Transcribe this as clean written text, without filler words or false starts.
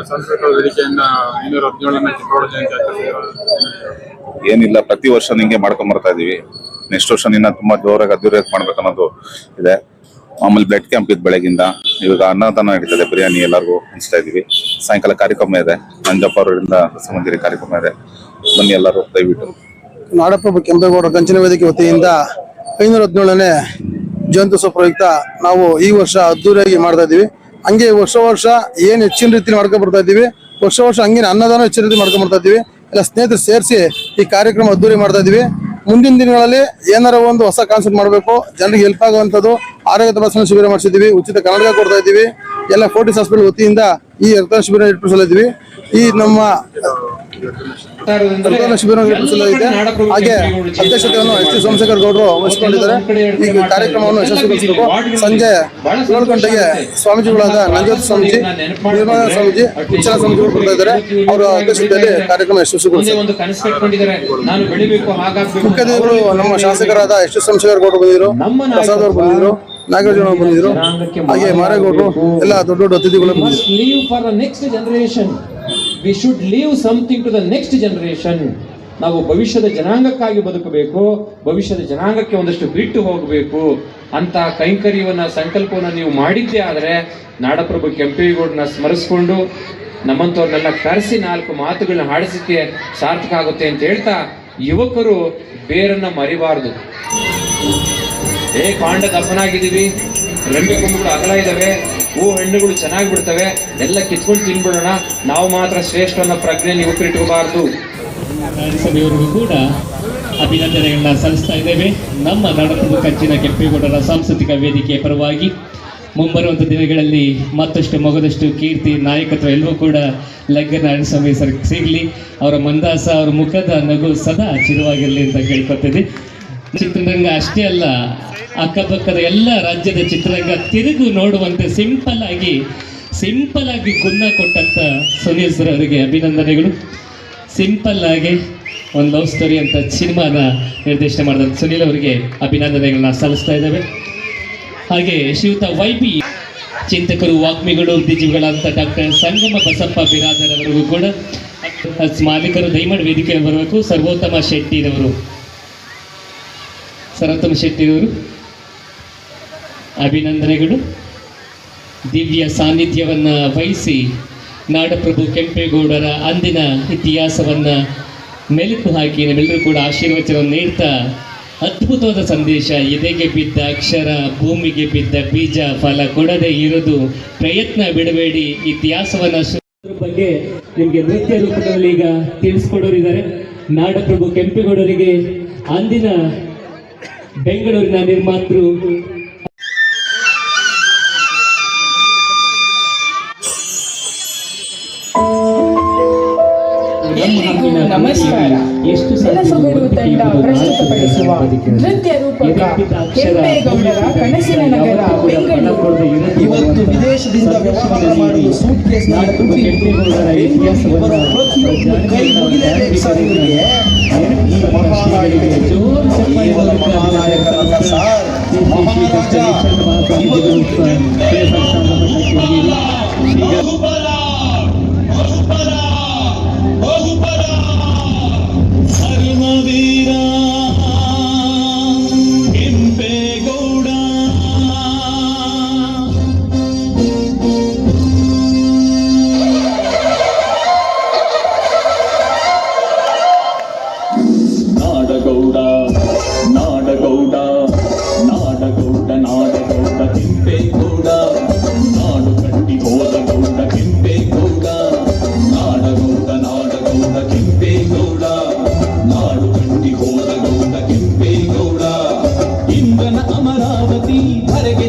ಸಾಂಸ್ಕೃತಿಕ ವೇದಿಕೆಯಿಂದ 517ನೇ ಚಿಕ್ಕಬಳ್ಳಾಪುರ ಜಯಂತಿ ಆಚರಿಸಿದ್ದಾರೆ. ಏನಿಲ್ಲ, ಪ್ರತಿ ವರ್ಷ ನಿಂಗೆ ಮಾಡ್ಕೊಂಡ್ ಬರ್ತಾ ಇದೀವಿ. ನೆಕ್ಸ್ಟ್ ವರ್ಷ ನಿನ್ನ ತುಂಬಾ ಜೋರಾಗಿ ಅದ್ದೂರಿಯಾಗಿ ಮಾಡ್ಬೇಕು ಅನ್ನೋದು ಇದೆ. ಮಾಮೂಲಿ ಬ್ಲಡ್ ಕ್ಯಾಂಪ್ ಇದ್ ಬೆಳಗಿಂದ ಇವಾಗ ಅನ್ನದಾನ ನಡೀತದೆ, ಬಿರಿಯಾನಿ ಎಲ್ಲರಿಗೂ ಹಂಚ್ತಾ ಇದೀವಿ. ಸಾಯಂಕಾಲ ಕಾರ್ಯಕ್ರಮ ಇದೆ, ನಂಜಪ್ಪ ಅವರಿಂದ ರಸಮಂಜರಿ ಕಾರ್ಯಕ್ರಮ ಇದೆ. ಬನ್ನಿ ಎಲ್ಲರೂ ದಯವಿಟ್ಟು. ನಾಡಪ್ರಭು ಕೆಂಪೇಗೌಡ ಕಂಚಿನ ವೇದಿಕೆ ವತಿಯಿಂದ 517ನೇ ಜಯಂತ್ಯೋತ್ಸವ ಪ್ರಯುಕ್ತ ನಾವು ಈ ವರ್ಷ ಅದ್ದೂರಿಯಾಗಿ ಮಾಡ್ತಾ ಇದೀವಿ. ಹಂಗೆ ವರ್ಷ ಏನ್ ಹೆಚ್ಚಿನ ರೀತಿ ಮಾಡ್ಕೊಂಡ್ ಬರ್ತಾ ಇದೀವಿ. ವರ್ಷ ಹಂಗೆ ಅನ್ನದಾನ ಹೆಚ್ಚಿನ ರೀತಿ ಮಾಡ್ಕೊಂಡ್ ಬರ್ತಾ ಇದೀವಿ. ಎಲ್ಲ ಸ್ನೇಹಿತರು ಸೇರಿಸಿ ಈ ಕಾರ್ಯಕ್ರಮ ಅದ್ದೂರಿ ಮಾಡ್ತಾ ಇದೀವಿ. ಮುಂದಿನ ದಿನಗಳಲ್ಲಿ ಏನಾರ ಒಂದು ಹೊಸ ಕಾನ್ಸೆಪ್ಟ್ ಮಾಡಬೇಕು, ಜನರಿಗೆ ಹೆಲ್ಪ್ ಆಗುವಂಥದ್ದು ಆರೋಗ್ಯ ತಪಾಸಣಾ ಶಿಬಿರ ಮಾಡಿಸಿದೀವಿ, ಉಚಿತ ಕನ್ನಡಕ ಕೊಡ್ತಾ ಇದ್ದೀವಿ. ಎಲ್ಲ ಫೋರ್ಟಿಸ್ ಹಾಸ್ಪಿಟಲ್ ವತಿಯಿಂದ ಈ ರಕ್ತದಾನ ಶಿಬಿರ ಏರ್ಪಡಿಸಲಾಗಿದ್ದೀವಿ. ಈ ನಮ್ಮ ರಕ್ತದಾನ ಶಿಬಿರ ಏರ್ಪಡಿಸಲಾಗಿದೆ. ಹಾಗೆ ಅಧ್ಯಕ್ಷತೆಯನ್ನು ಎಸ್ ಟಿ ಸೋಮಶೇಖರ್ ಗೌಡರು ವಹಿಸಿಕೊಂಡಿದ್ದಾರೆ. ಈ ಕಾರ್ಯಕ್ರಮವನ್ನು ಯಶಸ್ವಿಗೊಳಿಸಬೇಕು. ಸಂಜೆ 7 ಗಂಟೆಗೆ ಸ್ವಾಮೀಜಿಗಳಾದ ನಂಜೋತ್ ಸ್ವಾಮೀಜಿ, ನಿರ್ಮಲಾ ಸ್ವಾಮೀಜಿ, ಉಚ್ಚಲ ಸ್ವಾಮೀಜಿಗಳು ಕೊಡ್ತಾ ಇದ್ದಾರೆ. ಅವರ ಅಧ್ಯಕ್ಷತೆಯಲ್ಲಿ ಕಾರ್ಯಕ್ರಮ ಯಶಸ್ವಿಗೊಳಿಸಿದ್ದಾರೆ. ಮುಖ್ಯ ಅತಿಥಿಗಳು ನಮ್ಮ ಶಾಸಕರಾದ ಎಸ್ ಟಿ ಸೋಮಶೇಖರ್ ಗೌಡರು ಬಂದಿದ್ರು, ಪ್ರಸಾದ್ ಅವರು ಬಂದಿದ್ರು, ನಾಗರಾಜ್ ಅವರು ಬಂದಿದ್ರು, ಹಾಗೆ ಮಾರೇಗೌಡರು, ಎಲ್ಲ ದೊಡ್ಡ ಅತಿಥಿಗಳು ಬಂದಿದ್ರು. We should leave something to the next generation. ನಾವು ಭವಿಷ್ಯದ ಜನಾಂಗಕ್ಕಾಗಿ ಬದುಕಬೇಕು, ಭವಿಷ್ಯದ ಜನಾಂಗಕ್ಕೆ ಒಂದಷ್ಟು ಬಿಟ್ಟು ಹೋಗಬೇಕು ಅಂತ ಕೈಂಕರ್ಯವನ್ನ ಸಂಕಲ್ಪವನ್ನು ನೀವು ಮಾಡಿದ್ದೇ ಆದರೆ ನಾಡಪ್ರಭು ಕೆಂಪೇಗೌಡನ ಸ್ಮರಿಸಿಕೊಂಡು ನಮ್ಮಂತವ್ರನ್ನೆಲ್ಲ ಕರೆಸಿ 4 ಮಾತುಗಳನ್ನ ಹಾಡಿಸಕ್ಕೆ ಸಾರ್ಥಕ ಆಗುತ್ತೆ ಅಂತ ಹೇಳ್ತಾ, ಯುವಕರು ಬೇರನ್ನ ಮರಿಬಾರದು. ಕಾಂಡ ದಪ್ಪನಾಗಿದ್ದೀವಿ, ರೆಂಬೆ ಕೊಂಬುಗಳು ಅಗಲ ಇದಾವೆ, ಹೆಣ್ಣುಗಳು ಚೆನ್ನಾಗಿ ಬಿಡ್ತವೆ, ಎಲ್ಲ ಕಿತ್ಕೊಂಡು ತಿನ್ಬಿಡೋಣ, ನಾವು ಮಾತ್ರ ಶ್ರೇಷ್ಠ ಅನ್ನೋ ಪ್ರಜ್ಞೆ ಯುವಕರಿಟ್ಕೋಬಾರ್ದು. ಸಭೆಯವರಿಗೂ ಕೂಡ ಅಭಿನಂದನೆಗಳನ್ನ ಸಲ್ಲಿಸ್ತಾ ಇದ್ದೇವೆ. ನಮ್ಮ ನಾಡಪ್ರಭು ಕಂಚಿನ ಕೆಂಪೇಗೌಡರ ಸಾಂಸ್ಕೃತಿಕ ವೇದಿಕೆಯ ಪರವಾಗಿ ಮುಂಬರುವಂಥ ದಿನಗಳಲ್ಲಿ ಮತ್ತಷ್ಟು ಮಗದಷ್ಟು ಕೀರ್ತಿ, ನಾಯಕತ್ವ ಎಲ್ಲವೂ ಕೂಡ ಲಗ್ನ ಸ್ವಾಮಿ ಸರ್ ಸಿಗಲಿ. ಅವರ ಮಂದಾಸ, ಅವರ ಮುಖದ ನಗು ಸದಾ ಚಿರವಾಗಿರಲಿ ಅಂತ ಕೇಳ್ಕೊತಿದ್ದೆ. ಚಿತ್ರರಂಗ ಅಷ್ಟೇ ಅಲ್ಲ, ಅಕ್ಕಪಕ್ಕದ ಎಲ್ಲ ರಾಜ್ಯದ ಚಿತ್ರರಂಗ ತಿರುಗು ನೋಡುವಂತೆ ಸಿಂಪಲ್ ಆಗಿ ಗುಣ ಕೊಟ್ಟಂತ ಸುನೀಲ್ ಸರ್ ಅವರಿಗೆ ಅಭಿನಂದನೆಗಳು. ಸಿಂಪಲ್ ಆಗಿ ಒಂದು ಲವ್ ಸ್ಟೋರಿ ಅಂತ ಸಿನಿಮಾನ ನಿರ್ದೇಶನ ಮಾಡಿದಂಥ ಸುನೀಲ್ ಅವರಿಗೆ ಅಭಿನಂದನೆಗಳನ್ನ ಸಲ್ಲಿಸ್ತಾ ಇದ್ದೇವೆ. ಹಾಗೆ ಶ್ರೀಯುತ ವೈಬಿ ಚಿಂತಕರು, ವಾಗ್ಮಿಗಳು, ಬುದ್ಧಿಜೀವಿಗಳಂತ ಡಾಕ್ಟರ್ ಸಂಗಮ ಬಸಪ್ಪ ಬಿರಾದರ್ ಅವರಿಗೂ ಕೂಡ ಮಾಲೀಕರು ದಯಮಾಡಿ ವೇದಿಕೆಗೆ ಬರಬೇಕು. ಸರ್ವೋತ್ತಮ ಶೆಟ್ಟಿರವರು ಅಭಿನಂದನೆಗಳು. ದಿವ್ಯ ಸಾನ್ನಿಧ್ಯವನ್ನು ವಹಿಸಿ ನಾಡಪ್ರಭು ಕೆಂಪೇಗೌಡರ ಅಂದಿನ ಇತಿಹಾಸವನ್ನು ಮೆಲುಕು ಹಾಕಿ ನಮ್ಮೆಲ್ಲರೂ ಕೂಡ ಆಶೀರ್ವಚನವನ್ನು ನೀಡ್ತಾ, ಅದ್ಭುತವಾದ ಸಂದೇಶ, ಎದೆಗೆ ಬಿದ್ದ ಅಕ್ಷರ ಭೂಮಿಗೆ ಬಿದ್ದ ಬೀಜ, ಫಲ ಕೊಡದೆ ಇರೋದು ಪ್ರಯತ್ನ ಬಿಡಬೇಡಿ, ಇತಿಹಾಸವನ್ನು ಬಗ್ಗೆ ನಿಮಗೆ ನೃತ್ಯ ರೂಪದಲ್ಲಿ ಈಗ ತಿಳಿಸ್ಕೊಡೋರಿದ್ದಾರೆ. ನಾಡಪ್ರಭು ಕೆಂಪೇಗೌಡರಿಗೆ ಅಂದಿನ ಬೆಂಗಳೂರಿನ ನಿರ್ಮಾತೃ ನಮಸ್ಕಾರ. ಕೆಲಸಗುರು ತಂಡ ಪ್ರಸ್ತುತಪಡಿಸುವ ನೃತ್ಯ ರೂಪಕ ಕೆಂಪೇಗೌಡರ ಕನಸಿನ ನಗರ ಬೆಂಗಳೂರು. ಇವತ್ತು ವಿದೇಶದಿಂದ ವ್ಯವಹಾರ ಮಾಡಲು ಸೂಟ್ಕೇಸ್ ಕೈ ಮುಗಿಲೇಬೇಕು ಸರ್. ಇವರಿಗೆ ಈ ಮಹಾನಾಯಕರಲ್ಲ ಸರ್, ಮಹಾರಾಜ. ಧರ್ಮವೀರ ಕೆಂಪೇಗೌಡ, ನಾಡಗೌಡ ನಾಡಗೌಡ ನಾಡಗೌಡ ನಾಡಗೌಡ ಕೆಂಪೇಗೌಡ, ನಾಡು ಕಟ್ಟಿ ಹೋದ ಗೌಡ ಕೆಂಪೇಗೌಡ, ನಾಡಗೌಡ ನಾಡಗೌಡ ಕೆಂಪೇಗೌಡ, ನಾಡು ಕಟ್ಟಿ ಹೋದ ಗೌಡ ಕೆಂಪೇಗೌಡ. ಇಂದ್ರನ ಅಮರಾವತಿ ಧರೆಗೆ